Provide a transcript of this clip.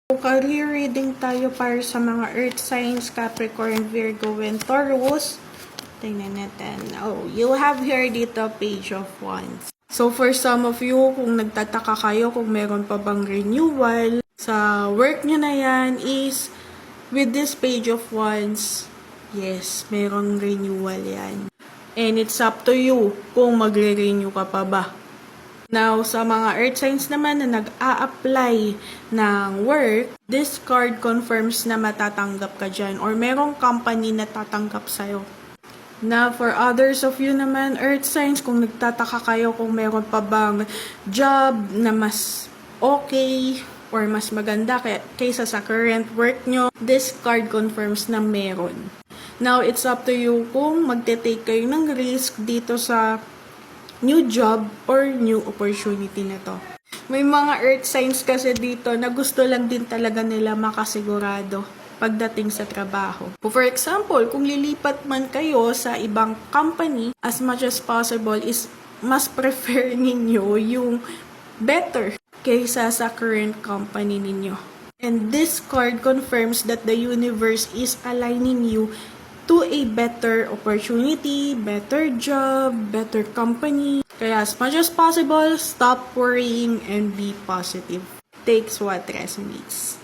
Career reading tayo para sa mga Earth signs, Capricorn, Virgo, and Taurus. Tingnan natin. Oh, you have here dito Page of Wands. So for some of you, kung nagtataka kayo kung meron pa bang renewal sa work nyo na yan, is with this Page of Wands, yes, meron renewal yan. And it's up to you kung magre-renew ka pa ba. Now, sa mga earth signs naman na nag-a-apply ng work, this card confirms na matatanggap ka dyan or merong company na tatanggap sa'yo. Now, for others of you naman, earth signs, kung nagtataka kayo kung meron pa bang job na mas okay or mas maganda kaysa sa current work nyo, this card confirms na meron. Now, it's up to you kung magte-take kayo ng risk dito sa new job or new opportunity na to. May mga earth signs kasi dito na gusto lang din talaga nila makasigurado pagdating sa trabaho. For example, kung lilipat man kayo sa ibang company, as much as possible is mas prefer ninyo yung better kaysa sa current company ninyo. And this card confirms that the universe is aligning you to a better opportunity, better job, better company. Kaya as much as possible, stop worrying and be positive. Takes what resonates.